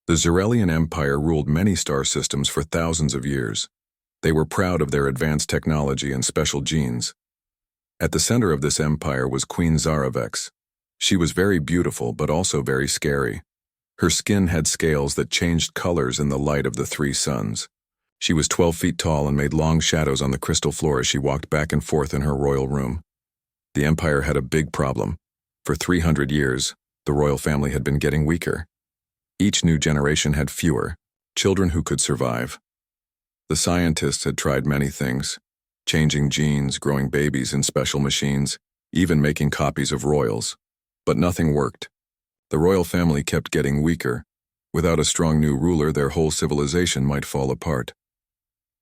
The Xerelian Empire ruled many star systems for thousands of years. They were proud of their advanced technology and special genes. At the center of this empire was Queen Zaravex. She was very beautiful but also very scary. Her skin had scales that changed colors in the light of the three suns. She was 12 feet tall and made long shadows on the crystal floor as she walked back and forth in her royal room. The empire had a big problem. For 300 years, the royal family had been getting weaker. Each new generation had fewer children who could survive. The scientists had tried many things, changing genes, growing babies in special machines, even making copies of royals. But nothing worked. The royal family kept getting weaker. Without a strong new ruler, their whole civilization might fall apart.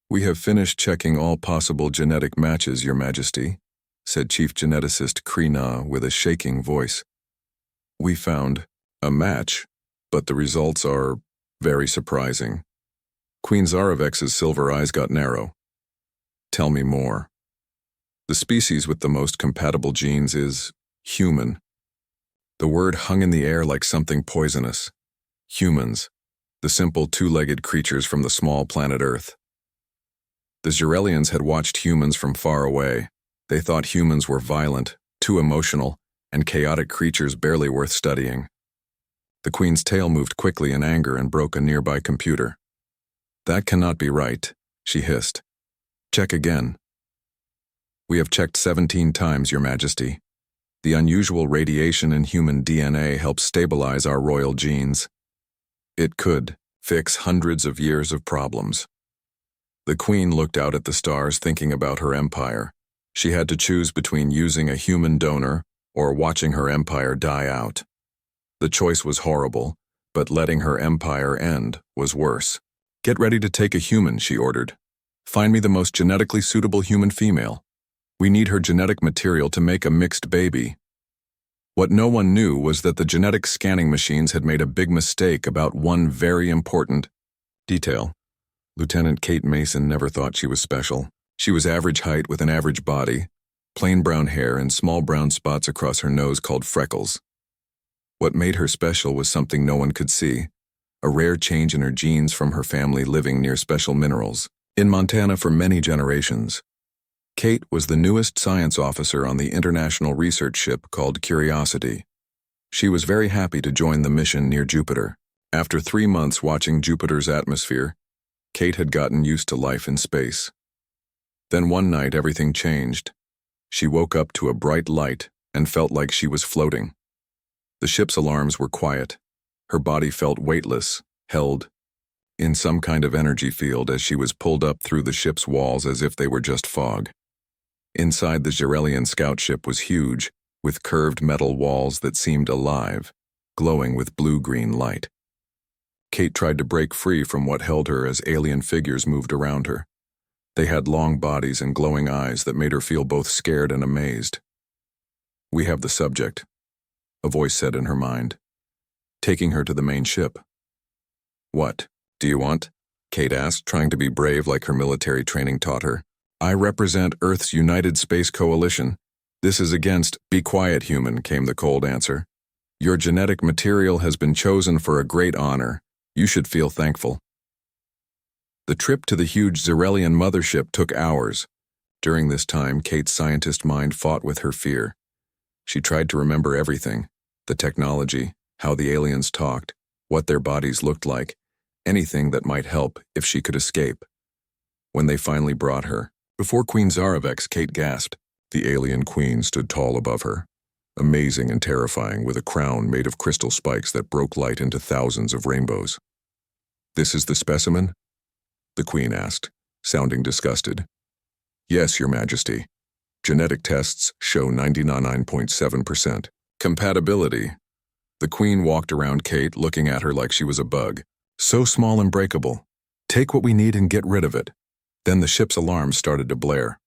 "We have finished checking all possible genetic matches, Your Majesty," said Chief Geneticist Krina with a shaking voice. "We found a match, but the results are very surprising." Queen Zaravex's silver eyes got narrow. "Tell me more." "The species with the most compatible genes is human." The word hung in the air like something poisonous. Humans, the simple two-legged creatures from the small planet Earth. The Xerelians had watched humans from far away. They thought humans were violent, too emotional, and chaotic creatures barely worth studying. The Queen's tail moved quickly in anger and broke a nearby computer. "That cannot be right," she hissed. "Check again." "We have checked 17 times, Your Majesty. The unusual radiation in human DNA helps stabilize our royal genes. It could fix hundreds of years of problems." The Queen looked out at the stars, thinking about her empire. She had to choose between using a human donor or watching her empire die out. The choice was horrible, but letting her empire end was worse. "Get ready to take a human," she ordered. "Find me the most genetically suitable human female. We need her genetic material to make a mixed baby." What no one knew was that the genetic scanning machines had made a big mistake about one very important detail. Lieutenant Kate Mason never thought she was special. She was average height with an average body, plain brown hair and small brown spots across her nose called freckles. What made her special was something no one could see, a rare change in her genes from her family living near special minerals in Montana for many generations. Kate was the newest science officer on the international research ship called Curiosity. She was very happy to join the mission near Jupiter. After 3 months watching Jupiter's atmosphere, Kate had gotten used to life in space. Then one night everything changed. She woke up to a bright light and felt like she was floating. The ship's alarms were quiet. Her body felt weightless, held in some kind of energy field as she was pulled up through the ship's walls as if they were just fog. Inside the Xerelian scout ship was huge, with curved metal walls that seemed alive, glowing with blue-green light. Kate tried to break free from what held her as alien figures moved around her. They had long bodies and glowing eyes that made her feel both scared and amazed. "We have the subject," a voice said in her mind, taking her to the main ship. "What do you want?" Kate asked, trying to be brave like her military training taught her. "I represent Earth's United Space Coalition. This is against—" "Be quiet, human," came the cold answer. "Your genetic material has been chosen for a great honor. You should feel thankful." The trip to the huge Xerelian mothership took hours. During this time, Kate's scientist mind fought with her fear. She tried to remember everything: the technology, how the aliens talked, what their bodies looked like, anything that might help if she could escape. When they finally brought her before Queen Zaravex, Kate gasped. The alien queen stood tall above her, amazing and terrifying, with a crown made of crystal spikes that broke light into thousands of rainbows. "This is the specimen?" the queen asked, sounding disgusted. "Yes, Your Majesty. Genetic tests show 99.7% compatibility." The queen walked around Kate, looking at her like she was a bug. "So small and breakable. Take what we need and get rid of it." Then the ship's alarms started to blare.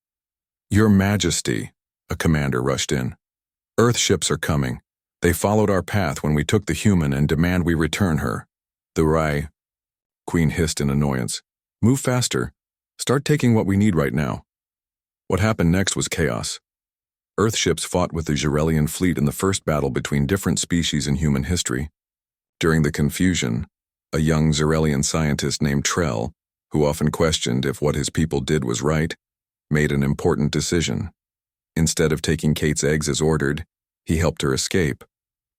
"Your Majesty," a commander rushed in. "Earth ships are coming. They followed our path when we took the human and demand we return her." "The Rai," Queen hissed in annoyance. "Move faster. Start taking what we need right now." What happened next was chaos. Earth ships fought with the Xerelian fleet in the first battle between different species in human history. During the confusion, A young Zarelian scientist named Trell, who often questioned if what his people did was right, made an important decision. Instead of taking Kate's eggs as ordered, he helped her escape,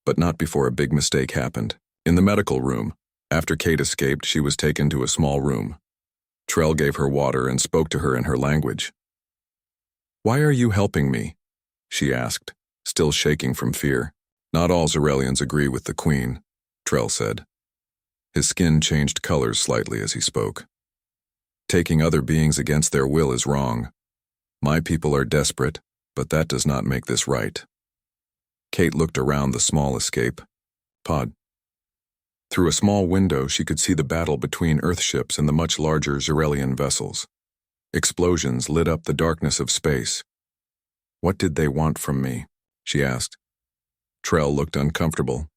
but not before a big mistake happened. In the medical room, after Kate escaped, she was taken to a small room. Trell gave her water and spoke to her in her language. "Why are you helping me?" she asked, still shaking from fear. "Not all Zarelians agree with the Queen," Trell said. His skin changed colors slightly as he spoke. "Taking other beings against their will is wrong. My people are desperate, but that does not make this right." Kate looked around the small escape pod. Through a small window, she could see the battle between Earthships and the much larger Zarelian vessels. Explosions lit up the darkness of space. "What did they want from me?" she asked. Trell looked uncomfortable.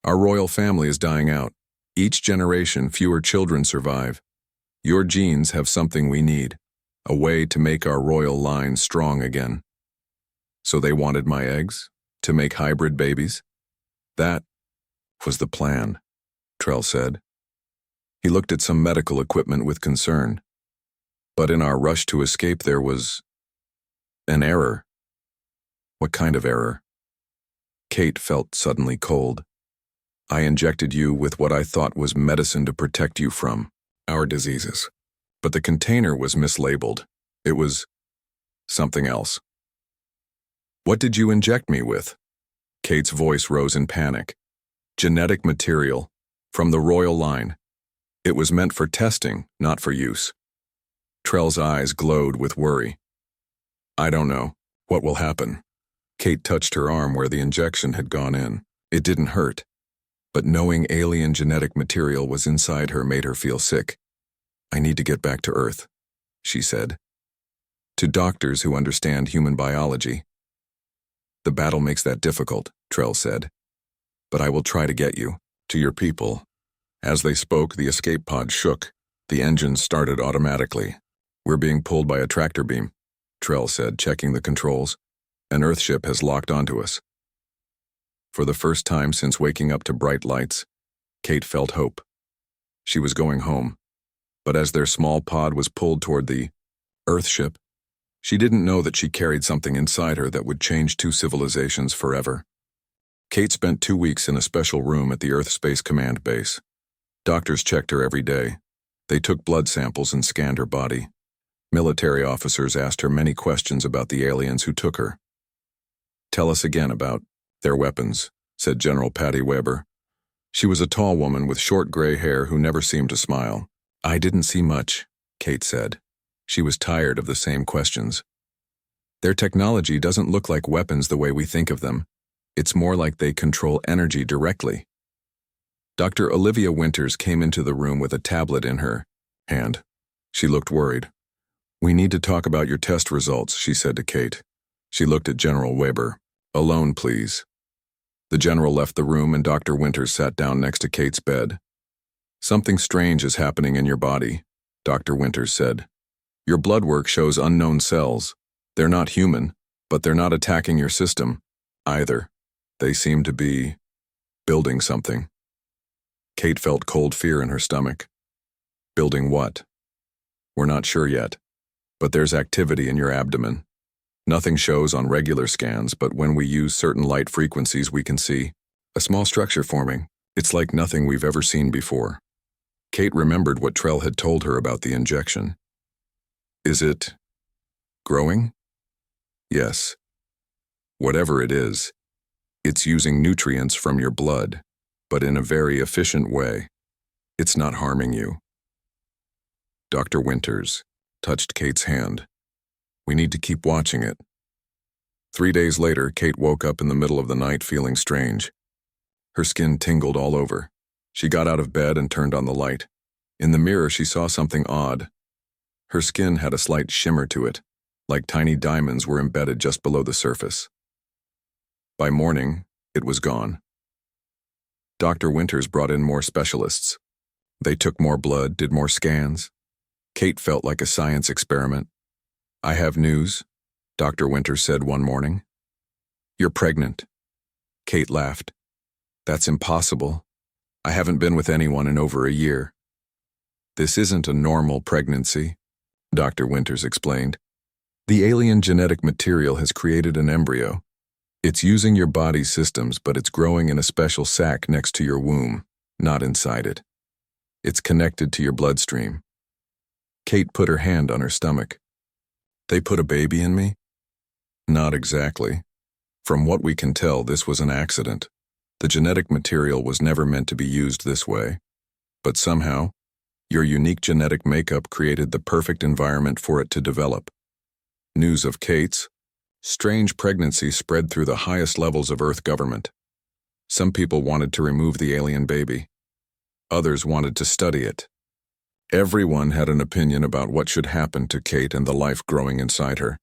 "Our royal family is dying out. Each generation, fewer children survive. Your genes have something we need, a way to make our royal line strong again." "So they wanted my eggs? To make hybrid babies?" "That was the plan," Trell said. He looked at some medical equipment with concern. "But in our rush to escape, there was an error." "What kind of error?" Kate felt suddenly cold. "I injected you with what I thought was medicine to protect you from our diseases. But the container was mislabeled. It was something else." "What did you inject me with?" Kate's voice rose in panic. "Genetic material, from the royal line. It was meant for testing, not for use." Trell's eyes glowed with worry. "I don't know. What will happen?" Kate touched her arm where the injection had gone in. It didn't hurt, but knowing alien genetic material was inside her made her feel sick. "I need to get back to Earth," she said. "To doctors who understand human biology." "The battle makes that difficult," Trell said. "But I will try to get you to your people." As they spoke, the escape pod shook. The engines started automatically. "We're being pulled by a tractor beam," Trell said, checking the controls. "An Earthship has locked onto us." For the first time since waking up to bright lights, Kate felt hope. She was going home. But as their small pod was pulled toward the Earthship, she didn't know that she carried something inside her that would change two civilizations forever. Kate spent 2 weeks in a special room at the Earth Space Command base. Doctors checked her every day. They took blood samples and scanned her body. Military officers asked her many questions about the aliens who took her. "Tell us again about their weapons," said General Patty Weber. She was a tall woman with short gray hair who never seemed to smile. "I didn't see much," Kate said. She was tired of the same questions. "Their technology doesn't look like weapons the way we think of them. It's more like they control energy directly." Dr. Olivia Winters came into the room with a tablet in her hand. She looked worried. "We need to talk about your test results," she said to Kate. She looked at General Weber. "Alone, please." The general left the room and Dr. Winters sat down next to Kate's bed. "Something strange is happening in your body," Dr. Winters said. "Your blood work shows unknown cells. They're not human, but they're not attacking your system either. They seem to be building something." Kate felt cold fear in her stomach. "Building what?" "We're not sure yet, but there's activity in your abdomen. Nothing shows on regular scans, but when we use certain light frequencies we can see a small structure forming. It's like nothing we've ever seen before." Kate remembered what Trell had told her about the injection. "Is it growing?" "Yes. Whatever it is, it's using nutrients from your blood, but in a very efficient way. It's not harming you." Dr. Winters touched Kate's hand. "We need to keep watching it." 3 days later, Kate woke up in the middle of the night feeling strange. Her skin tingled all over. She got out of bed and turned on the light. In the mirror, she saw something odd. Her skin had a slight shimmer to it, like tiny diamonds were embedded just below the surface. By morning, it was gone. Dr. Winters brought in more specialists. They took more blood, did more scans. Kate felt like a science experiment. "I have news," Dr. Winters said one morning. "You're pregnant." Kate laughed. "That's impossible." I haven't been with anyone in over a year. This isn't a normal pregnancy, Dr. Winters explained. The alien genetic material has created an embryo. It's using your body's systems, but it's growing in a special sac next to your womb, not inside it. It's connected to your bloodstream. Kate put her hand on her stomach. They put a baby in me? Not exactly. From what we can tell, this was an accident. The genetic material was never meant to be used this way. But somehow, your unique genetic makeup created the perfect environment for it to develop. News of Kate's strange pregnancy spread through the highest levels of Earth government. Some people wanted to remove the alien baby. Others wanted to study it. Everyone had an opinion about what should happen to Kate and the life growing inside her.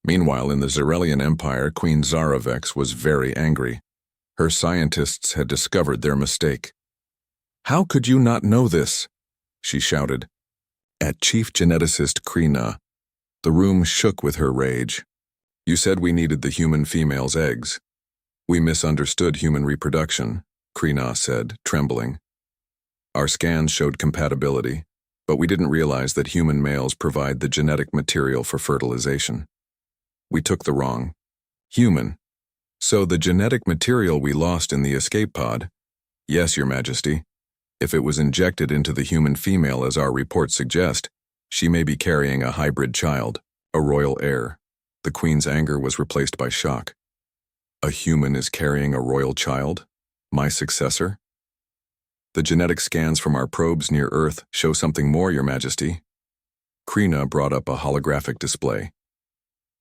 Meanwhile, in the Xerelian Empire, Queen Zaravex was very angry. Her scientists had discovered their mistake. "How could you not know this?" she shouted. At Chief Geneticist Krina, the room shook with her rage. "You said we needed the human female's eggs. We misunderstood human reproduction," Krina said, trembling. "Our scans showed compatibility, but we didn't realize that human males provide the genetic material for fertilization. We took the wrong human. So the genetic material we lost in the escape pod, yes, Your Majesty, if it was injected into the human female as our reports suggest, she may be carrying a hybrid child, a royal heir." The Queen's anger was replaced by shock. "A human is carrying a royal child? My successor?" "The genetic scans from our probes near Earth show something more, Your Majesty." Krina brought up a holographic display.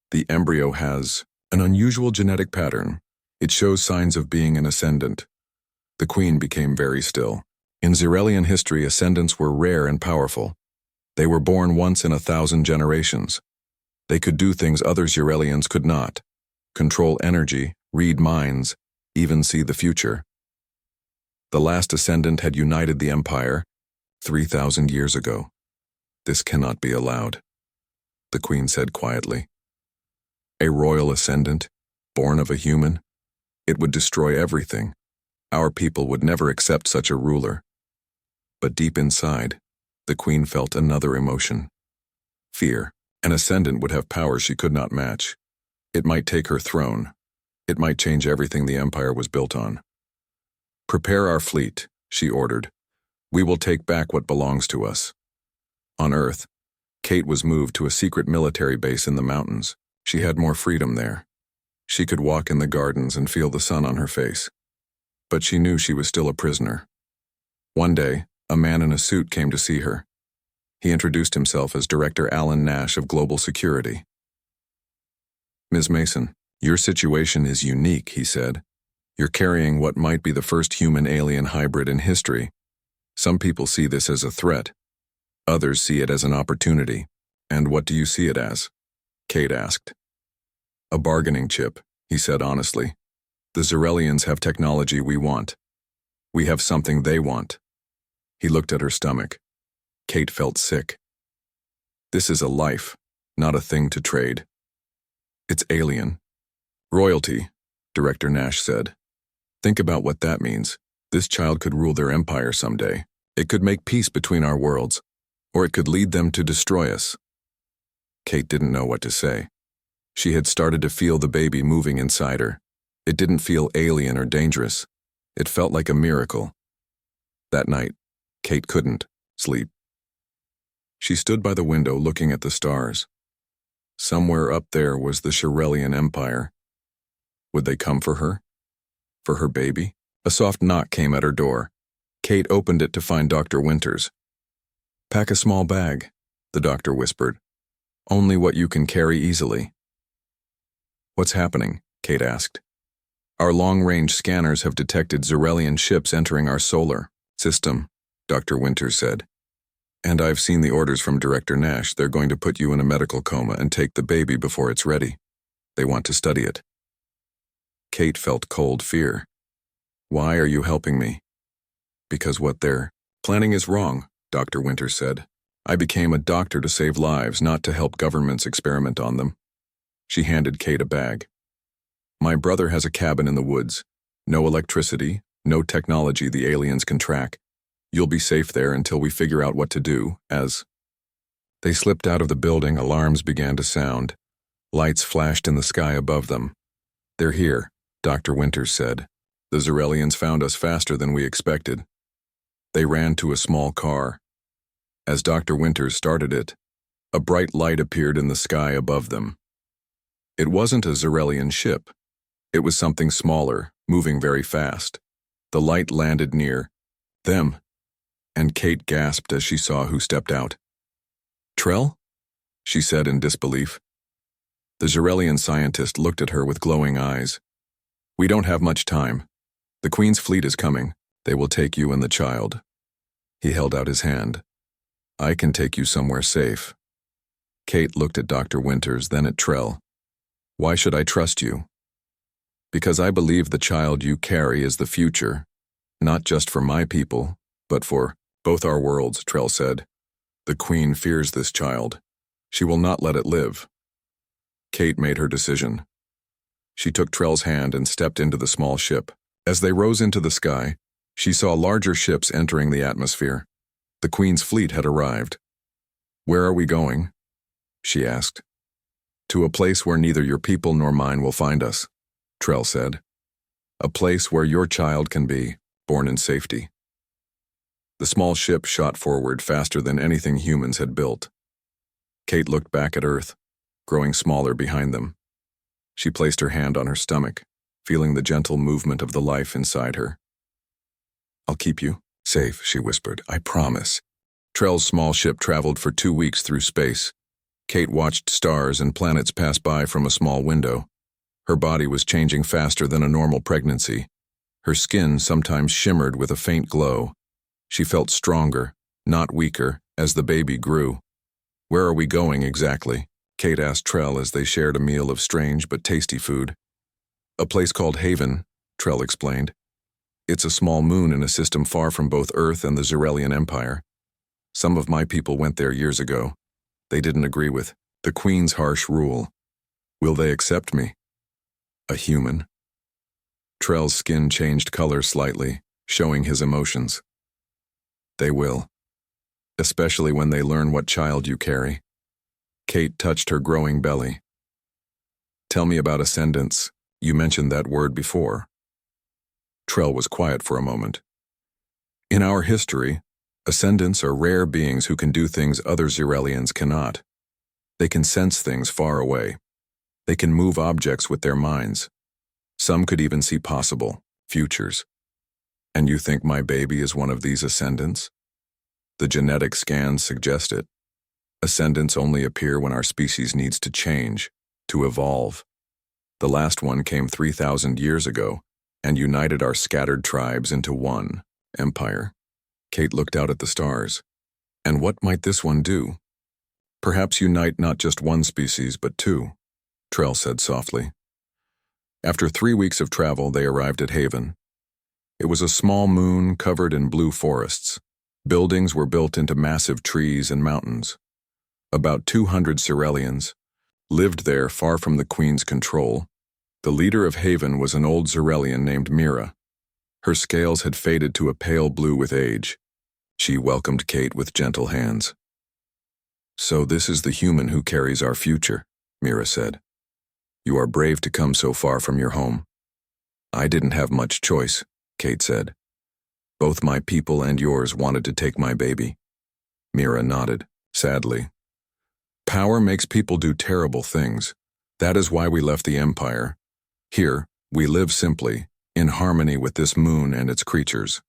"The embryo has an unusual genetic pattern. It shows signs of being an ascendant." The Queen became very still. In Xerelian history, ascendants were rare and powerful. They were born once in 1,000 generations. They could do things other Xerelians could not: control energy, read minds, even see the future. The last ascendant had united the Empire 3,000 years ago. "This cannot be allowed," the Queen said quietly. "A royal ascendant, born of a human? It would destroy everything. Our people would never accept such a ruler." But deep inside, the Queen felt another emotion: fear. An ascendant would have powers she could not match. It might take her throne. It might change everything the Empire was built on. "Prepare our fleet," she ordered. "We will take back what belongs to us." On Earth, Kate was moved to a secret military base in the mountains. She had more freedom there. She could walk in the gardens and feel the sun on her face. But she knew she was still a prisoner. One day, a man in a suit came to see her. He introduced himself as Director Alan Nash of Global Security. "Ms. Mason, your situation is unique," he said. "You're carrying what might be the first human-alien hybrid in history. Some people see this as a threat. Others see it as an opportunity. And what do you see it as?" Kate asked. "A bargaining chip," he said honestly. "The Xerelians have technology we want. We have something they want." He looked at her stomach. Kate felt sick. "This is a life, not a thing to trade. It's alien." "Royalty," Director Nash said. "Think about what that means. This child could rule their empire someday. It could make peace between our worlds, or it could lead them to destroy us." Kate didn't know what to say. She had started to feel the baby moving inside her. It didn't feel alien or dangerous. It felt like a miracle. That night, Kate couldn't sleep. She stood by the window looking at the stars. Somewhere up there was the Xerelian Empire. Would they come for her? For her baby? A soft knock came at her door. Kate opened it to find Dr. Winters. "Pack a small bag," the doctor whispered. "Only what you can carry easily." "What's happening?" Kate asked. "Our long-range scanners have detected Xerelian ships entering our solar system," Dr. Winters said. "And I've seen the orders from Director Nash. They're going to put you in a medical coma and take the baby before it's ready. They want to study it." Kate felt cold fear. "Why are you helping me?" "Because what they're planning is wrong," Dr. Winters said. "I became a doctor to save lives, not to help governments experiment on them." She handed Kate a bag. "My brother has a cabin in the woods. No electricity, No technology the aliens can track. You'll be safe there until we figure out what to do, as... They slipped out of the building, alarms began to sound. Lights flashed in the sky above them. "They're here," Dr. Winters said. "The Xerelians found us faster than we expected." They ran to a small car. As Dr. Winters started it, a bright light appeared in the sky above them. It wasn't a Xerelian ship. It was something smaller, moving very fast. The light landed near them, and Kate gasped as she saw who stepped out. "Trell?" she said in disbelief. The Xerelian scientist looked at her with glowing eyes. "We don't have much time. The Queen's fleet is coming. They will take you and the child." He held out his hand. "I can take you somewhere safe." Kate looked at Dr. Winters, then at Trell. "Why should I trust you?" "Because I believe the child you carry is the future, not just for my people, but for both our worlds," Trell said. "The Queen fears this child. She will not let it live." Kate made her decision. She took Trell's hand and stepped into the small ship. As they rose into the sky, she saw larger ships entering the atmosphere. The Queen's fleet had arrived. "Where are we going?" she asked. "To a place where neither your people nor mine will find us," Trell said. "A place where your child can be, born in safety." The small ship shot forward faster than anything humans had built. Kate looked back at Earth, growing smaller behind them. She placed her hand on her stomach, feeling the gentle movement of the life inside her. "I'll keep you safe," she whispered. "I promise." Trell's small ship traveled for 2 weeks through space. Kate watched stars and planets pass by from a small window. Her body was changing faster than a normal pregnancy. Her skin sometimes shimmered with a faint glow. She felt stronger, not weaker, as the baby grew. "Where are we going exactly?" Kate asked Trell as they shared a meal of strange but tasty food. "A place called Haven," Trell explained. "It's a small moon in a system far from both Earth and the Xerelian Empire. Some of my people went there years ago. They didn't agree with the Queen's harsh rule. Will they accept me? A human?" Trell's skin changed color slightly, showing his emotions. "They will. Especially when they learn what child you carry." Kate touched her growing belly. "Tell me about ascendants. You mentioned that word before." Trell was quiet for a moment. "In our history, ascendants are rare beings who can do things other Xerelians cannot. They can sense things far away. They can move objects with their minds. Some could even see possible futures. And you think my baby is one of these ascendants? The genetic scans suggest it. Ascendants only appear when our species needs to change, to evolve. The last one came 3,000 years ago and united our scattered tribes into one empire." Kate looked out at the stars. "And what might this one do?" "Perhaps unite not just one species, but two," Trell said softly. After 3 weeks of travel, they arrived at Haven. It was a small moon covered in blue forests. Buildings were built into massive trees and mountains. About 200 Xerelians lived there, far from the Queen's control. The leader of Haven was an old Xerelian named Mira. Her scales had faded to a pale blue with age. She welcomed Kate with gentle hands. "So this is the human who carries our future," Mira said. "You are brave to come so far from your home." "I didn't have much choice," Kate said. "Both my people and yours wanted to take my baby." Mira nodded, sadly. "Power makes people do terrible things. That is why we left the Empire. Here, we live simply, in harmony with this moon and its creatures."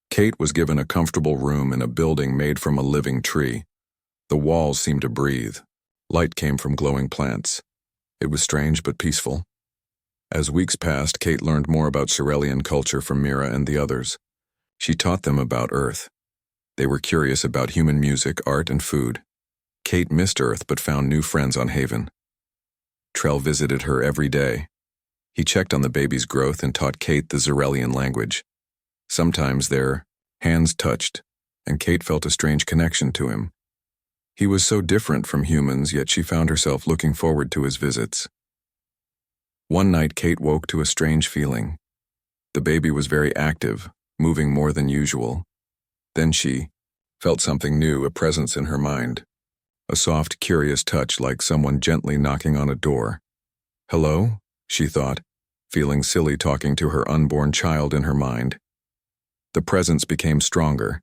Kate was given a comfortable room in a building made from a living tree. The walls seemed to breathe. Light came from glowing plants. It was strange but peaceful. As weeks passed, Kate learned more about Xerelian culture from Mira and the others. She taught them about Earth. They were curious about human music, art, and food. Kate missed Earth but found new friends on Haven. Trell visited her every day. He checked on the baby's growth and taught Kate the Xerelian language. Sometimes their hands touched, and Kate felt a strange connection to him. He was so different from humans, yet she found herself looking forward to his visits. One night, Kate woke to a strange feeling. The baby was very active, moving more than usual. Then she felt something new, a presence in her mind. A soft, curious touch like someone gently knocking on a door. Hello? She thought, feeling silly talking to her unborn child in her mind. The presence became stronger.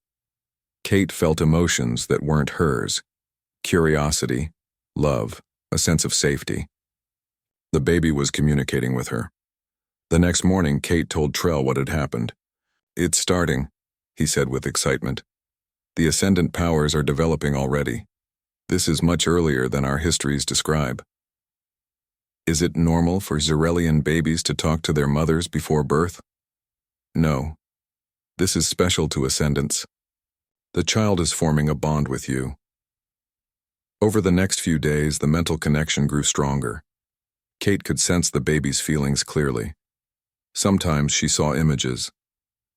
Kate felt emotions that weren't hers. Curiosity, love, a sense of safety. The baby was communicating with her. The next morning, Kate told Trell what had happened. It's starting, he said with excitement. The ascendant powers are developing already. This is much earlier than our histories describe. Is it normal for Xerelian babies to talk to their mothers before birth? No. This is special to ascendants. The child is forming a bond with you. Over the next few days, the mental connection grew stronger. Kate could sense the baby's feelings clearly. Sometimes she saw images,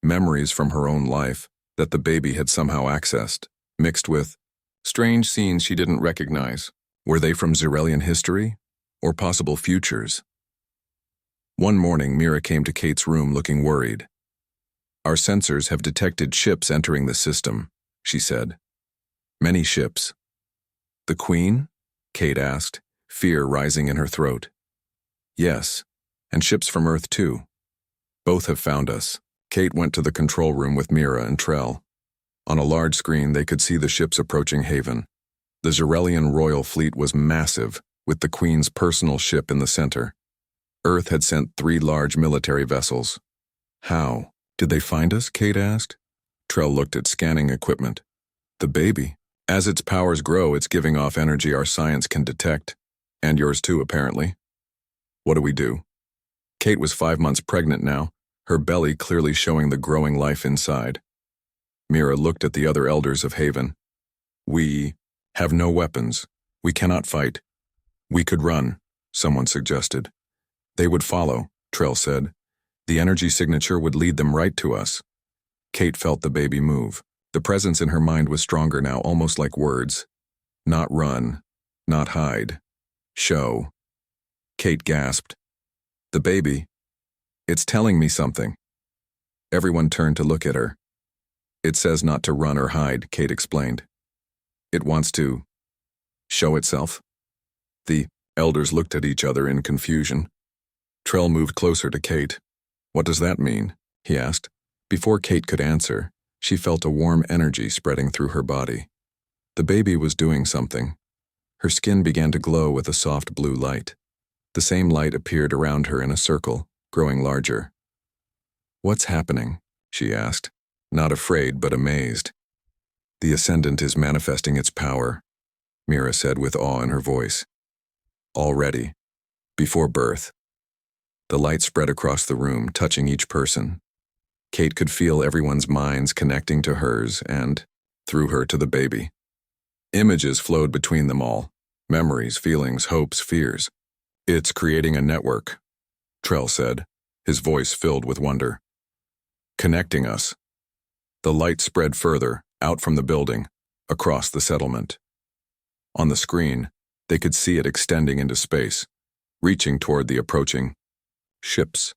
memories from her own life that the baby had somehow accessed, mixed with strange scenes she didn't recognize. Were they from Xerelian history or possible futures? One morning, Mira came to Kate's room looking worried. Our sensors have detected ships entering the system, she said. Many ships. The Queen? Kate asked, fear rising in her throat. Yes, and ships from Earth too. Both have found us. Kate went to the control room with Mira and Trell. On a large screen, they could see the ships approaching Haven. The Xerelian royal fleet was massive, with the Queen's personal ship in the center. Earth had sent 3 large military vessels. How? Did they find us? Kate asked. Trell looked at scanning equipment. The baby. As its powers grow, it's giving off energy our science can detect. And yours too, apparently. What do we do? Kate was 5 months pregnant now, her belly clearly showing the growing life inside. Mira looked at the other elders of Haven. We have no weapons. We cannot fight. We could run, someone suggested. They would follow, Trell said. The energy signature would lead them right to us. Kate felt the baby move. The presence in her mind was stronger now, almost like words. Not run, not hide. Show. Kate gasped. The baby. It's telling me something. Everyone turned to look at her. It says not to run or hide, Kate explained. It wants to show itself. The elders looked at each other in confusion. Trell moved closer to Kate. What does that mean? He asked. Before Kate could answer, she felt a warm energy spreading through her body. The baby was doing something. Her skin began to glow with a soft blue light. The same light appeared around her in a circle, growing larger. What's happening? She asked, not afraid but amazed. The Ascendant is manifesting its power, Mira said with awe in her voice. Already. Before birth. The light spread across the room, touching each person. Kate could feel everyone's minds connecting to hers and, through her, to the baby. Images flowed between them all. Memories, feelings, hopes, fears. It's creating a network, Trell said, his voice filled with wonder. Connecting us. The light spread further, out from the building, across the settlement. On the screen, they could see it extending into space, reaching toward the approaching ships.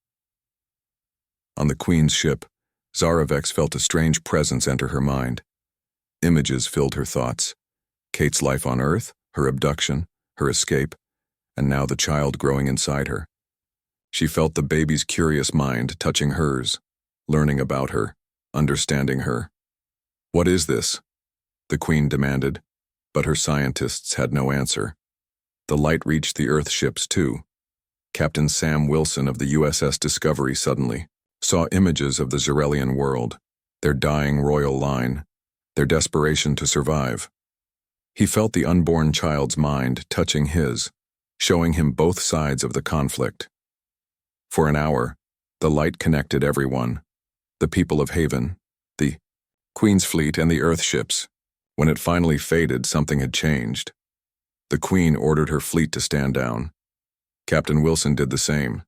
On the Queen's ship, Zaravex felt a strange presence enter her mind. Images filled her thoughts. Kate's life on Earth, her abduction, her escape, and now the child growing inside her. She felt the baby's curious mind touching hers, learning about her, understanding her. What is this? The Queen demanded, but her scientists had no answer. The light reached the Earth ships too. Captain Sam Wilson of the USS Discovery suddenly saw images of the Xerelian world, their dying royal line, their desperation to survive. He felt the unborn child's mind touching his, showing him both sides of the conflict. For an hour, the light connected everyone, the people of Haven, the Queen's fleet and the Earth ships. When it finally faded, something had changed. The Queen ordered her fleet to stand down. Captain Wilson did the same.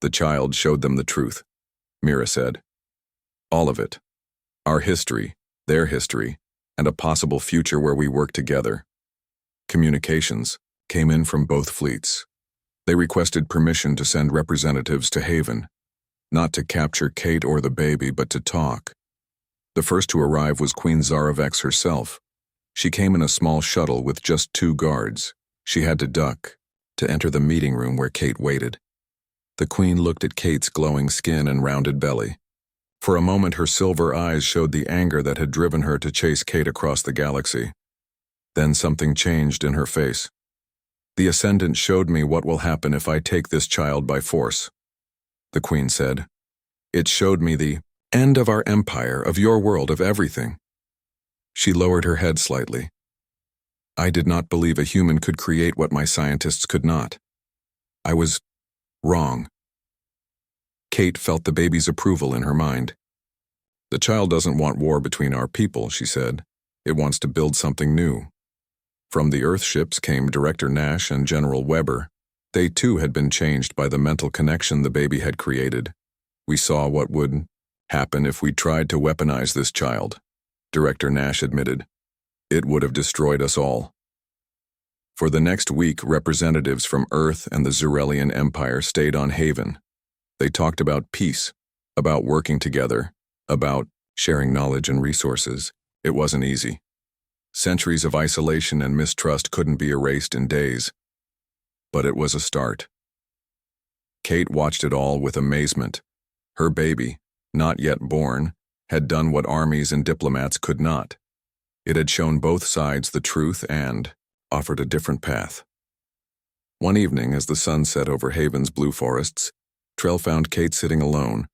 The child showed them the truth, Mira said. All of it. Our history, their history, and a possible future where we work together. Communications came in from both fleets. They requested permission to send representatives to Haven. not to capture Kate or the baby, but to talk. The first to arrive was Queen Zaravex herself. She came in a small shuttle with just 2 guards. She had to duck to enter the meeting room where Kate waited. The Queen looked at Kate's glowing skin and rounded belly. For a moment, her silver eyes showed the anger that had driven her to chase Kate across the galaxy. Then something changed in her face. "The Ascendant showed me what will happen if I take this child by force," the Queen said. "It showed me the end of our empire, of your world, of everything." She lowered her head slightly. "I did not believe a human could create what my scientists could not. I was wrong." Kate felt the baby's approval in her mind. "The child doesn't want war between our people," she said. "It wants to build something new." From the Earth ships came Director Nash and General Weber. They too had been changed by the mental connection the baby had created. "We saw what would happen if we tried to weaponize this child," Director Nash admitted. "It would have destroyed us all." For the next week, representatives from Earth and the Zurelian Empire stayed on Haven. They talked about peace, about working together, about sharing knowledge and resources. It wasn't easy. Centuries of isolation and mistrust couldn't be erased in days. But it was a start. Kate watched it all with amazement. Her baby, not yet born, had done what armies and diplomats could not. It had shown both sides the truth and offered a different path. One evening, as the sun set over Haven's blue forests, Trell found Kate sitting alone,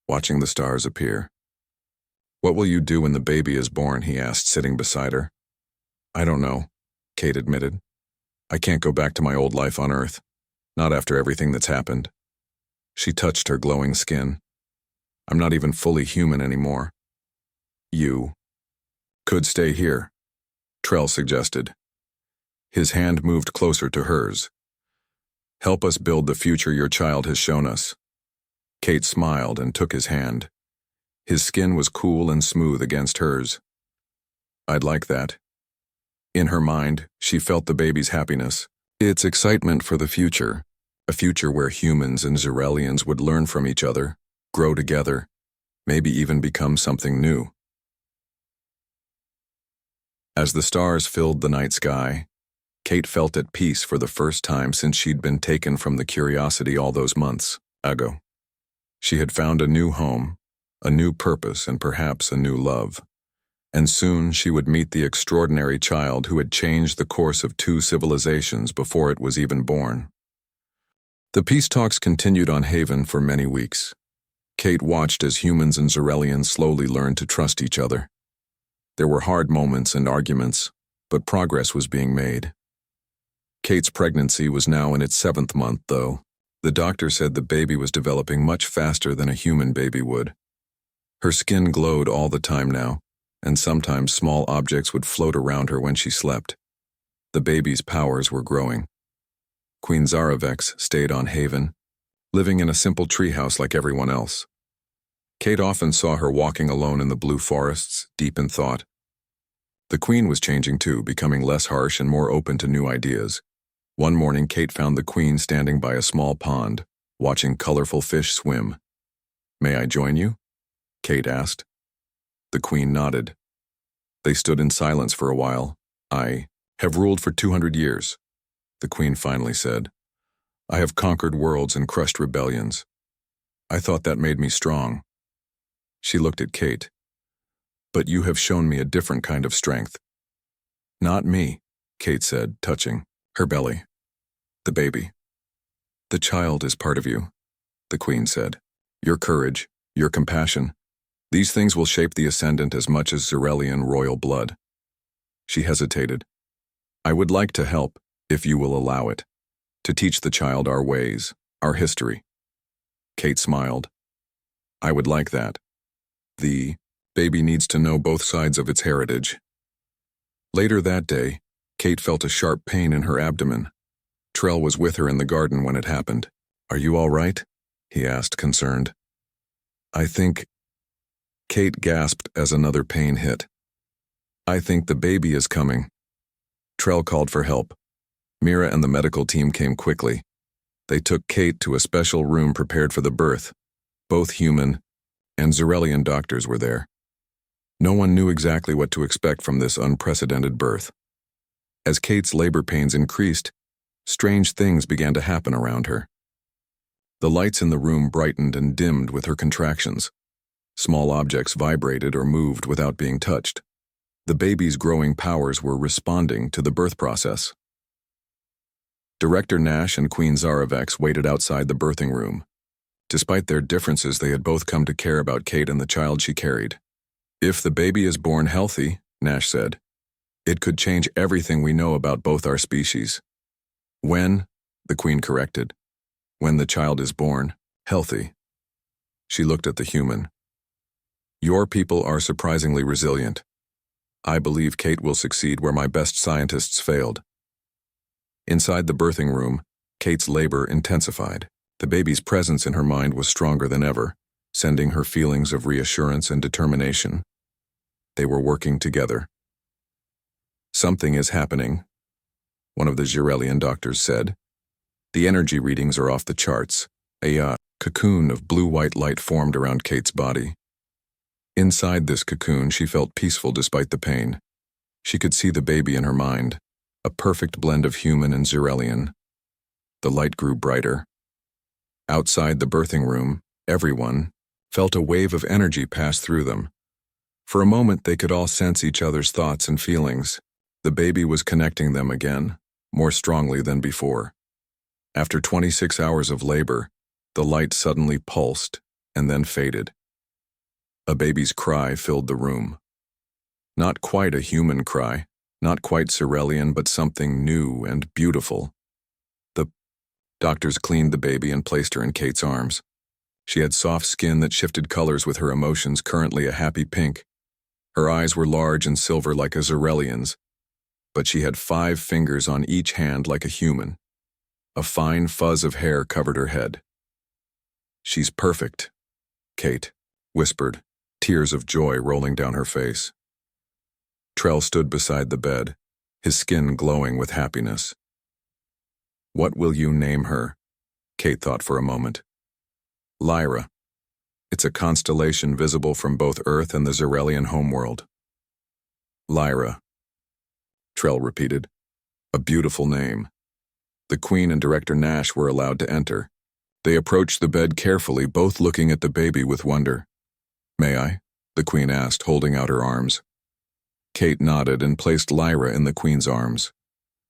watching the stars appear. "What will you do when the baby is born?" he asked, sitting beside her. "I don't know," Kate admitted. "I can't go back to my old life on Earth, not after everything that's happened." She touched her glowing skin. "I'm not even fully human anymore." "You could stay here," Trell suggested. His hand moved closer to hers. "Help us build the future your child has shown us." Kate smiled and took his hand. His skin was cool and smooth against hers. "I'd like that." In her mind, she felt the baby's happiness, its excitement for the future, a future where humans and Zurelians would learn from each other, grow together, maybe even become something new. As the stars filled the night sky, Kate felt at peace for the first time since she'd been taken from the Curiosity all those months ago. She had found a new home, a new purpose, and perhaps a new love. And soon she would meet the extraordinary child who had changed the course of 2 civilizations before it was even born. The peace talks continued on Haven for many weeks. Kate watched as humans and Zurelians slowly learned to trust each other. There were hard moments and arguments, but progress was being made. Kate's pregnancy was now in its 7th month, though. The doctor said the baby was developing much faster than a human baby would. Her skin glowed all the time now, and sometimes small objects would float around her when she slept. The baby's powers were growing. Queen Zaravex stayed on Haven, living in a simple treehouse like everyone else. Kate often saw her walking alone in the blue forests, deep in thought. The Queen was changing too, becoming less harsh and more open to new ideas. One morning, Kate found the Queen standing by a small pond, watching colorful fish swim. "May I join you?" Kate asked. The Queen nodded. They stood in silence for a while. "I have ruled for 200 years, the Queen finally said. "I have conquered worlds and crushed rebellions. I thought that made me strong." She looked at Kate. "But you have shown me a different kind of strength." "Not me," Kate said, touching her belly. "The baby. The child is part of you," the Queen said. "Your courage, your compassion. These things will shape the Ascendant as much as Zurelian royal blood." She hesitated. "I would like to help, if you will allow it, to teach the child our ways, our history." Kate smiled. "I would like that. The baby needs to know both sides of its heritage." Later that day, Kate felt a sharp pain in her abdomen. Trell was with her in the garden when it happened. "Are you all right?" he asked, concerned. "I think..." Kate gasped as another pain hit. "I think the baby is coming." Trell called for help. Mira and the medical team came quickly. They took Kate to a special room prepared for the birth, Both human and Xerelian doctors were there. No one knew exactly what to expect from this unprecedented birth. As Kate's labor pains increased, strange things began to happen around her. The lights in the room brightened and dimmed with her contractions. Small objects vibrated or moved without being touched. The baby's growing powers were responding to the birth process. Director Nash and Queen Zaravex waited outside the birthing room. Despite their differences, they had both come to care about Kate and the child she carried. "If the baby is born healthy," Nash said, "it could change everything we know about both our species." "When," the Queen corrected, "when the child is born healthy." She looked at the human. "Your people are surprisingly resilient. I believe Kate will succeed where my best scientists failed." Inside the birthing room, Kate's labor intensified. The baby's presence in her mind was stronger than ever, sending her feelings of reassurance and determination. They were working together. "Something is happening," one of the Xerelian doctors said. "The energy readings are off the charts." A cocoon of blue-white light formed around Kate's body. Inside this cocoon, she felt peaceful despite the pain. She could see the baby in her mind, a perfect blend of human and Xerelian. The light grew brighter. Outside the birthing room, everyone felt a wave of energy pass through them. For a moment, they could all sense each other's thoughts and feelings. The baby was connecting them again, more strongly than before. After 26 hours of labor, the light suddenly pulsed and then faded. A baby's cry filled the room. Not quite a human cry, not quite Xerelian, but something new and beautiful. The doctors cleaned the baby and placed her in Kate's arms. She had soft skin that shifted colors with her emotions, currently a happy pink. Her eyes were large and silver like a Xerelian's, but she had 5 fingers on each hand like a human. A fine fuzz of hair covered her head. "She's perfect," Kate whispered, tears of joy rolling down her face. Trell stood beside the bed, his skin glowing with happiness. "What will you name her?" Kate thought for a moment. "Lyra. It's a constellation visible from both Earth and the Xerelian homeworld." "Lyra," Trell repeated. "A beautiful name." The Queen and Director Nash were allowed to enter. They approached the bed carefully, both looking at the baby with wonder. "May I?" the Queen asked, holding out her arms. Kate nodded and placed Lyra in the Queen's arms.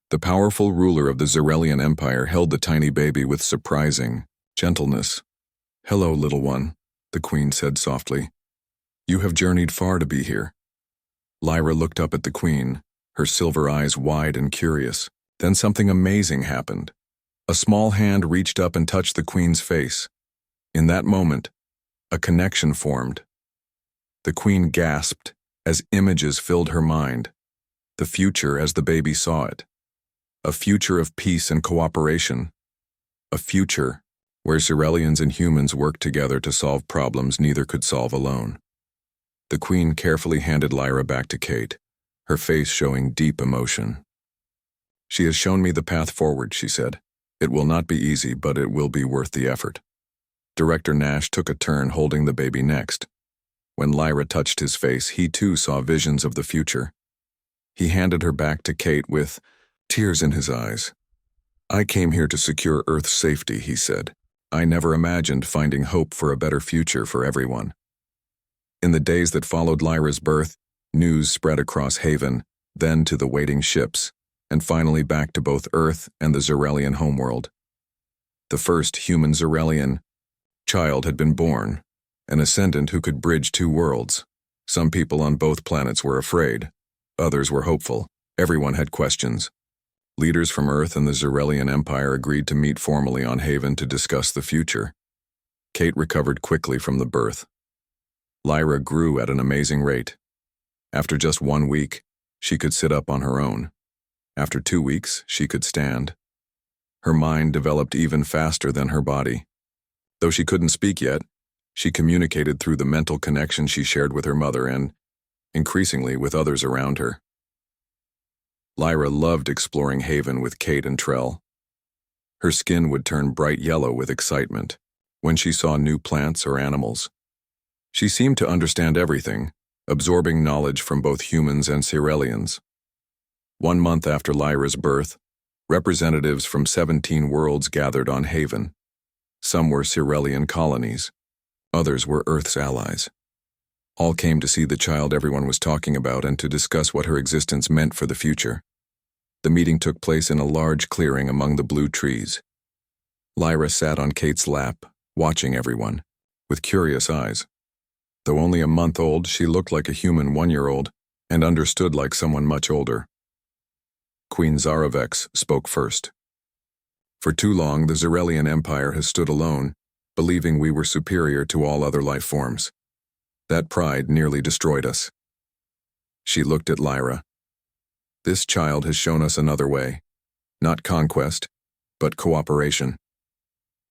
The powerful ruler of the Xerelian Empire held the tiny baby with surprising gentleness. "Hello, little one," the Queen said softly. "You have journeyed far to be here." Lyra looked up at the Queen, her silver eyes wide and curious. Then something amazing happened. A small hand reached up and touched the Queen's face. In that moment, a connection formed. The Queen gasped as images filled her mind. The future as the baby saw it. A future of peace and cooperation. A future where Xerelians and humans worked together to solve problems neither could solve alone. The Queen carefully handed Lyra back to Kate, her face showing deep emotion. "She has shown me the path forward," she said. "It will not be easy, but it will be worth the effort." Director Nash took a turn holding the baby next. When Lyra touched his face, he too saw visions of the future. He handed her back to Kate with tears in his eyes. "I came here to secure Earth's safety," he said. "I never imagined finding hope for a better future for everyone." In the days that followed Lyra's birth, news spread across Haven, then to the waiting ships, and finally back to both Earth and the Xerelian homeworld. The first human Xerelian child had been born, an ascendant who could bridge 2 worlds. Some people on both planets were afraid. Others were hopeful. Everyone had questions. Leaders from Earth and the Xerelian Empire agreed to meet formally on Haven to discuss the future. Kate recovered quickly from the birth. Lyra grew at an amazing rate. After just 1 week, she could sit up on her own. After 2 weeks, she could stand. Her mind developed even faster than her body. Though she couldn't speak yet, she communicated through the mental connection she shared with her mother and, increasingly, with others around her. Lyra loved exploring Haven with Kate and Trell. Her skin would turn bright yellow with excitement. when she saw new plants or animals. She seemed to understand everything, absorbing knowledge from both humans and Cyrelians. 1 month after Lyra's birth, representatives from 17 worlds gathered on Haven. Some were Cyrelian colonies, others were Earth's allies. All came to see the child everyone was talking about and to discuss what her existence meant for the future. The meeting took place in a large clearing among the blue trees. Lyra sat on Kate's lap, watching everyone, with curious eyes. Though only a month old, she looked like a human 1-year-old and understood like someone much older. Queen Zaravex spoke first. For too long, the Zerelian Empire has stood alone, believing we were superior to all other life forms. That pride nearly destroyed us. She looked at Lyra. This child has shown us another way. Not conquest, but cooperation.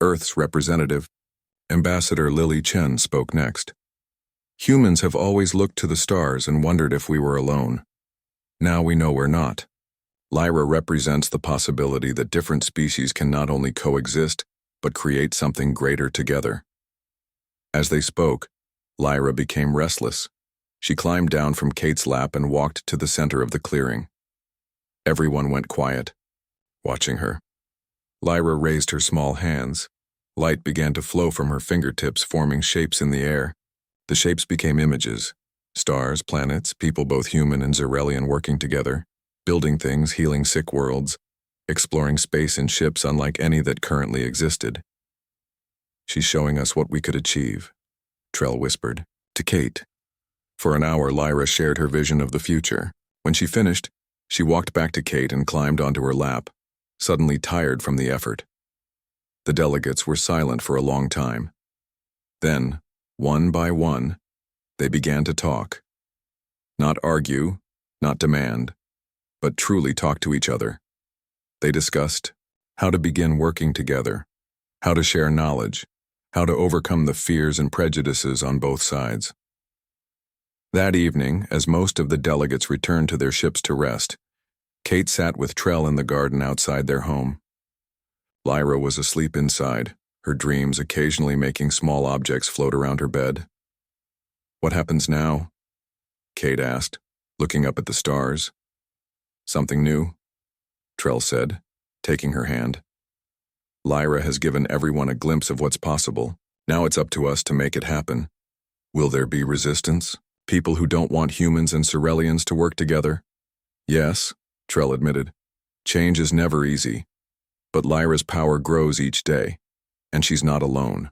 Earth's representative, Ambassador Lily Chen, spoke next. Humans have always looked to the stars and wondered if we were alone. Now we know we're not. Lyra represents the possibility that different species can not only coexist, but create something greater together. As they spoke, Lyra became restless. She climbed down from Kate's lap and walked to the center of the clearing. Everyone went quiet, watching her. Lyra raised her small hands. Light began to flow from her fingertips, forming shapes in the air. The shapes became images. Stars, planets, people both human and Zerelian working together, building things, healing sick worlds, exploring space in ships unlike any that currently existed. She's showing us what we could achieve, Trell whispered to Kate. For an hour, Lyra shared her vision of the future. When she finished, she walked back to Kate and climbed onto her lap, suddenly tired from the effort. The delegates were silent for a long time. Then, one by one, they began to talk. Not argue, not demand, but truly talk to each other. They discussed how to begin working together, how to share knowledge, how to overcome the fears and prejudices on both sides. That evening, as most of the delegates returned to their ships to rest, Kate sat with Trell in the garden outside their home. Lyra was asleep inside, her dreams occasionally making small objects float around her bed. What happens now? Kate asked, looking up at the stars. Something new, Trell said, taking her hand. Lyra has given everyone a glimpse of what's possible. Now it's up to us to make it happen. Will there be resistance? People who don't want humans and Cyrelians to work together? Yes, Trell admitted. Change is never easy. But Lyra's power grows each day, and she's not alone.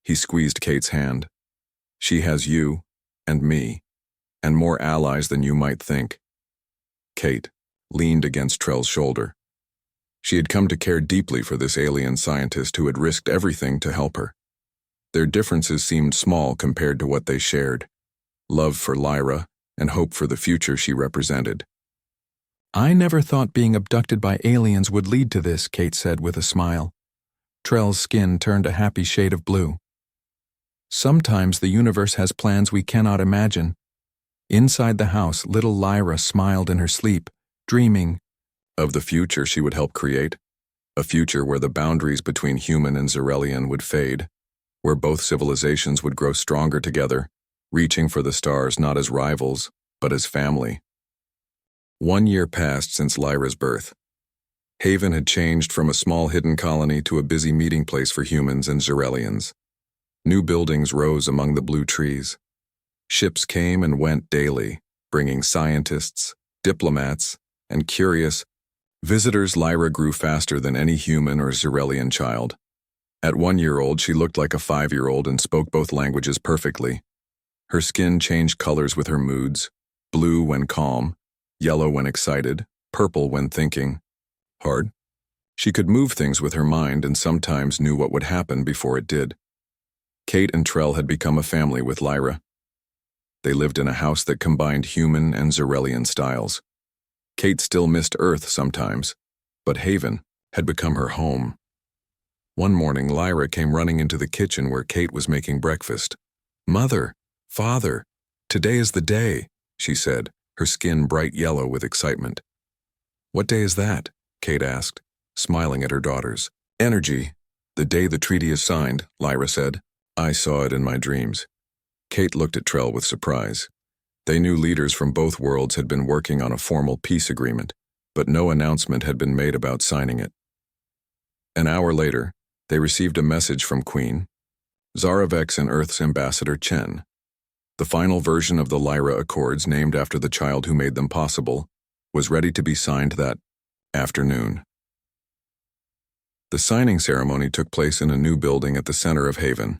He squeezed Kate's hand. She has you, and me, and more allies than you might think. Kate leaned against Trell's shoulder. She had come to care deeply for this alien scientist who had risked everything to help her. Their differences seemed small compared to what they shared: love for Lyra and hope for the future she represented. I never thought being abducted by aliens would lead to this, Kate said with a smile. Trell's skin turned a happy shade of blue. Sometimes the universe has plans we cannot imagine. Inside the house, little Lyra smiled in her sleep, dreaming of the future she would help create, a future where the boundaries between human and Zerelian would fade, where both civilizations would grow stronger together, reaching for the stars not as rivals, but as family. 1 year passed since Lyra's birth. Haven had changed from a small hidden colony to a busy meeting place for humans and Zerelians. New buildings rose among the blue trees. Ships came and went daily, bringing scientists, diplomats, and curious visitors. Lyra grew faster than any human or Zerelian child. At 1-year-old, she looked like a 5-year-old and spoke both languages perfectly. Her skin changed colors with her moods: blue when calm, yellow when excited, purple when thinking hard. She could move things with her mind and sometimes knew what would happen before it did. Kate and Trell had become a family with Lyra. They lived in a house that combined human and Zerelian styles. Kate still missed Earth sometimes, but Haven had become her home. One morning, Lyra came running into the kitchen where Kate was making breakfast. Mother, Father, today is the day, she said, her skin bright yellow with excitement. What day is that? Kate asked, smiling at her daughters. Energy, The day the treaty is signed, Lyra said. I saw it in my dreams. Kate looked at Trell with surprise. They knew leaders from both worlds had been working on a formal peace agreement, but no announcement had been made about signing it. An hour later, they received a message from Queen Zaravex and Earth's ambassador Chen. The final version of the Lyra Accords, named after the child who made them possible, was ready to be signed that afternoon. The signing ceremony took place in a new building at the center of Haven.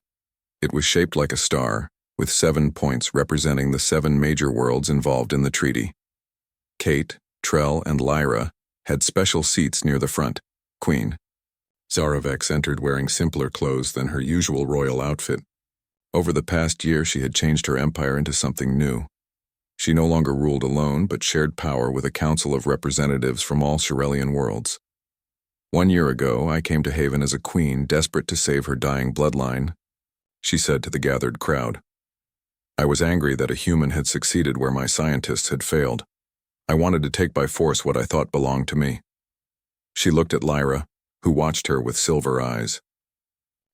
It was shaped like a star, with 7 points representing the 7 major worlds involved in the treaty. Kate, Trell, and Lyra had special seats near the front. Queen Zaravex entered wearing simpler clothes than her usual royal outfit. Over the past year, she had changed her empire into something new. She no longer ruled alone, but shared power with a council of representatives from all Shirelian worlds. 1 year ago, I came to Haven as a queen, desperate to save her dying bloodline, she said to the gathered crowd. I was angry that a human had succeeded where my scientists had failed. I wanted to take by force what I thought belonged to me. She looked at Lyra, who watched her with silver eyes.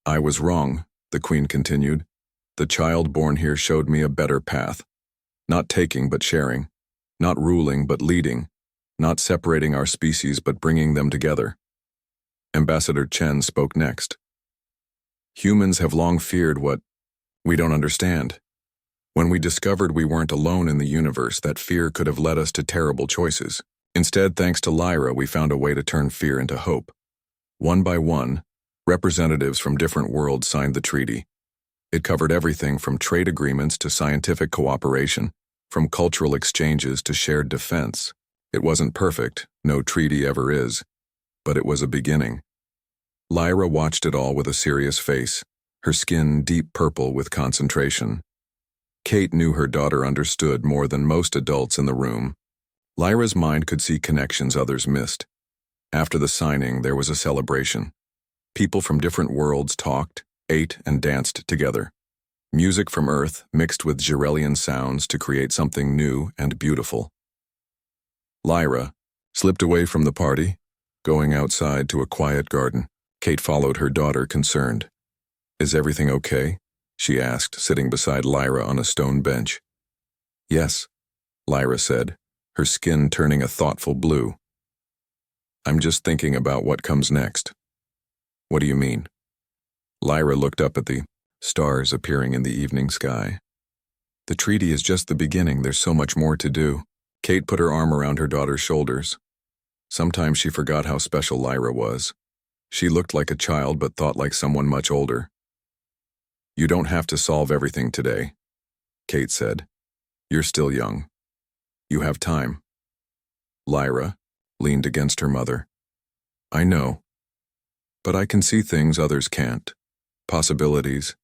I was wrong, the queen continued. The child born here showed me a better path. Not taking but sharing. Not ruling but leading. Not separating our species but bringing them together. Ambassador Chen spoke next. Humans have long feared what we don't understand. When we discovered we weren't alone in the universe, that fear could have led us to terrible choices. Instead, thanks to Lyra, we found a way to turn fear into hope. One by one, representatives from different worlds signed the treaty. It covered everything from trade agreements to scientific cooperation, from cultural exchanges to shared defense. It wasn't perfect, no treaty ever is, but it was a beginning. Lyra watched it all with a serious face, her skin deep purple with concentration. Kate knew her daughter understood more than most adults in the room. Lyra's mind could see connections others missed. After the signing, there was a celebration. People from different worlds talked, ate, and danced together. Music from Earth mixed with Jirelian sounds to create something new and beautiful. Lyra slipped away from the party, going outside to a quiet garden. Kate followed her daughter, concerned. Is everything okay? She asked, sitting beside Lyra on a stone bench. Yes, Lyra said, her skin turning a thoughtful blue. I'm just thinking about what comes next. What do you mean? Lyra looked up at the stars appearing in the evening sky. The treaty is just the beginning, there's so much more to do. Kate put her arm around her daughter's shoulders. Sometimes she forgot how special Lyra was. She looked like a child but thought like someone much older. You don't have to solve everything today, Kate said. You're still young. You have time. Lyra leaned against her mother. I know, but I can see things others can't. Possibilities,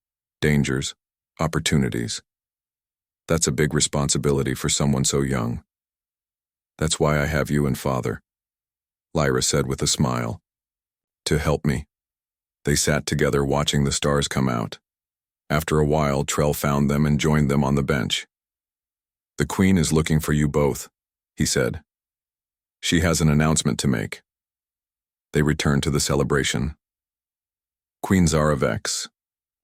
dangers, opportunities. That's a big responsibility for someone so young. That's why I have you and Father, Lyra said with a smile. To help me. They sat together watching the stars come out. After a while, Trell found them and joined them on the bench. The Queen is looking for you both, he said. She has an announcement to make. They returned to the celebration. Queen Zaravex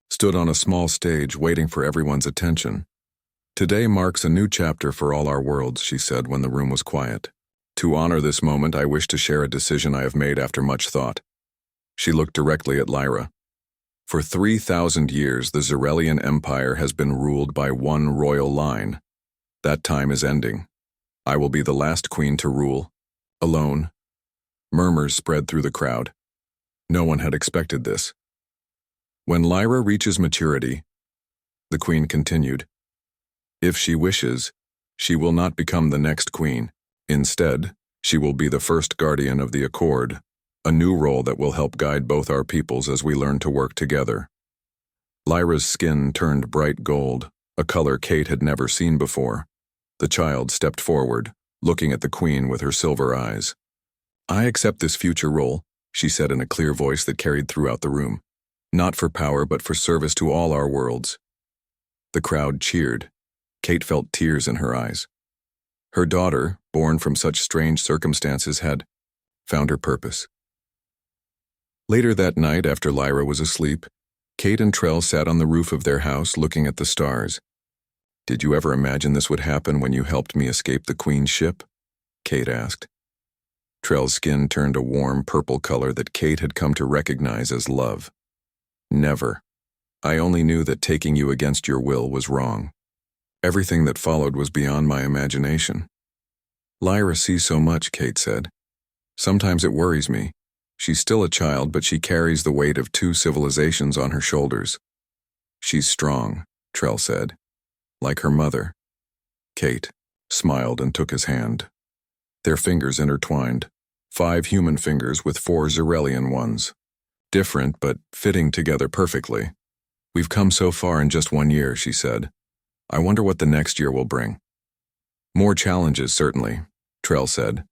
stood on a small stage waiting for everyone's attention. Today marks a new chapter for all our worlds, she said when the room was quiet. To honor this moment, I wish to share a decision I have made after much thought. She looked directly at Lyra. For 3,000 years, the Zirelian Empire has been ruled by one royal line. That time is ending. I will be the last queen to rule, alone. Murmurs spread through the crowd. No one had expected this. When Lyra reaches maturity, the queen continued, if she wishes, she will not become the next queen. Instead, she will be the first guardian of the Accord, a new role that will help guide both our peoples as we learn to work together. Lyra's skin turned bright gold, a color Kate had never seen before. The child stepped forward, looking at the queen with her silver eyes. I accept this future role, she said in a clear voice that carried throughout the room. Not for power, but for service to all our worlds. The crowd cheered. Kate felt tears in her eyes. Her daughter, born from such strange circumstances, had found her purpose. Later that night, after Lyra was asleep, Kate and Trell sat on the roof of their house looking at the stars. "Did you ever imagine this would happen when you helped me escape the Queen's ship?" Kate asked. Trell's skin turned a warm purple color that Kate had come to recognize as love. "Never. I only knew that taking you against your will was wrong. Everything that followed was beyond my imagination." "Lyra sees so much," Kate said. "Sometimes it worries me. She's still a child, but she carries the weight of 2 civilizations on her shoulders." "She's strong," Trell said. "Like her mother." Kate smiled and took his hand. Their fingers intertwined, 5 human fingers with 4 Xerelian ones. Different, but fitting together perfectly. "We've come so far in just 1 year," she said. "I wonder what the next year will bring." "More challenges, certainly," Trell said.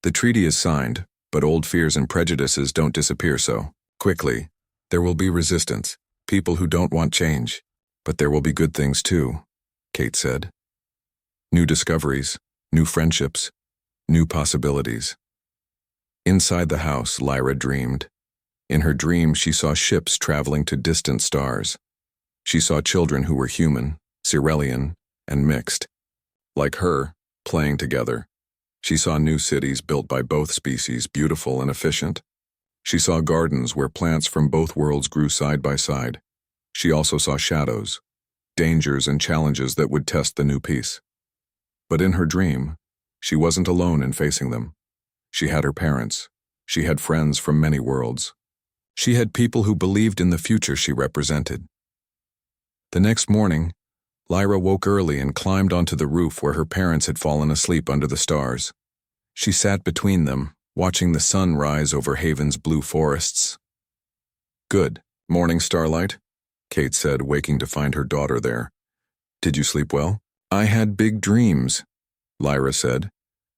"The treaty is signed, but old fears and prejudices don't disappear so quickly. There will be resistance, people who don't want change. But there will be good things too," Kate said. "New discoveries, new friendships, new possibilities." Inside the house, Lyra dreamed. In her dream, she saw ships traveling to distant stars. She saw children who were human, Xerelian, and mixed. Like her, playing together. She saw new cities built by both species, beautiful and efficient. She saw gardens where plants from both worlds grew side by side. She also saw shadows, dangers and challenges that would test the new peace. But in her dream, she wasn't alone in facing them. She had her parents. She had friends from many worlds. She had people who believed in the future she represented. The next morning, Lyra woke early and climbed onto the roof where her parents had fallen asleep under the stars. She sat between them, watching the sun rise over Haven's blue forests. "Good morning, Starlight," Kate said, waking to find her daughter there. "Did you sleep well?" "I had big dreams," Lyra said,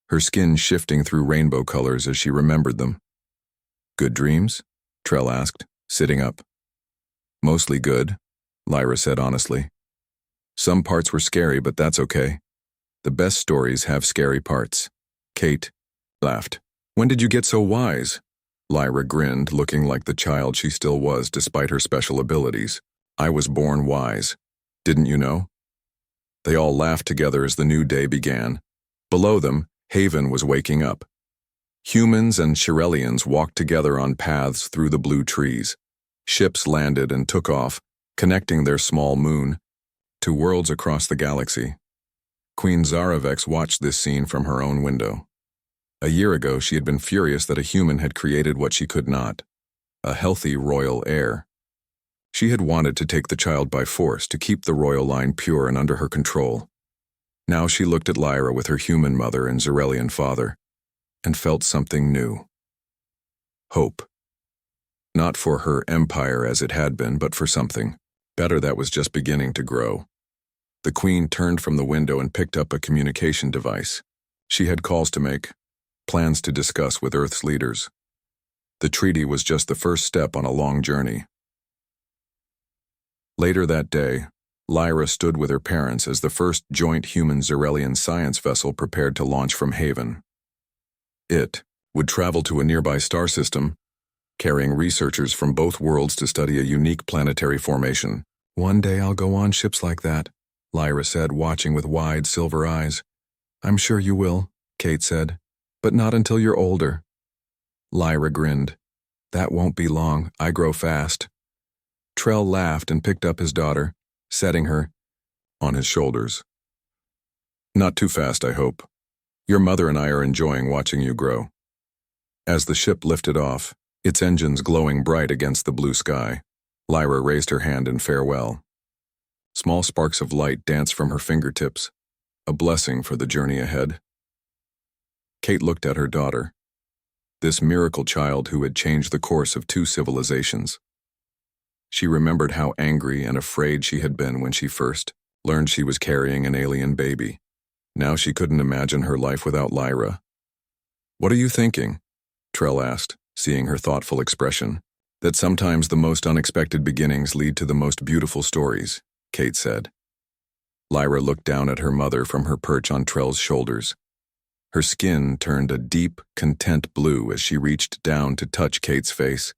her skin shifting through rainbow colors as she remembered them. "Good dreams?" Trell asked, sitting up. "Mostly good," Lyra said honestly. "Some parts were scary, but that's okay. The best stories have scary parts." Kate laughed. "When did you get so wise?" Lyra grinned, looking like the child she still was despite her special abilities. "I was born wise. Didn't you know?" They all laughed together as the new day began. Below them, Haven was waking up. Humans and Xerelians walked together on paths through the blue trees. Ships landed and took off, connecting their small moon to worlds across the galaxy. Queen Zaravex watched this scene from her own window. A year ago, she had been furious that a human had created what she could not, a healthy royal heir. She had wanted to take the child by force to keep the royal line pure and under her control. Now she looked at Lyra with her human mother and Xerelian father, and felt something new. Hope. Not for her empire as it had been, but for something better that was just beginning to grow. The Queen turned from the window and picked up a communication device. She had calls to make, plans to discuss with Earth's leaders. The treaty was just the first step on a long journey. Later that day, Lyra stood with her parents as the first joint human-Xerelian science vessel prepared to launch from Haven. It would travel to a nearby star system, carrying researchers from both worlds to study a unique planetary formation. "One day I'll go on ships like that," Lyra said, watching with wide silver eyes. "I'm sure you will," Kate said, "but not until you're older." Lyra grinned. "That won't be long. I grow fast." Trell laughed and picked up his daughter, setting her on his shoulders. "Not too fast, I hope. Your mother and I are enjoying watching you grow." As the ship lifted off, its engines glowing bright against the blue sky, Lyra raised her hand in farewell. Small sparks of light danced from her fingertips, a blessing for the journey ahead. Kate looked at her daughter, this miracle child who had changed the course of 2 civilizations. She remembered how angry and afraid she had been when she first learned she was carrying an alien baby. Now she couldn't imagine her life without Lyra. "What are you thinking?" Trell asked, seeing her thoughtful expression. "That sometimes the most unexpected beginnings lead to the most beautiful stories," Kate said. Lyra looked down at her mother from her perch on Trell's shoulders. Her skin turned a deep, content blue as she reached down to touch Kate's face.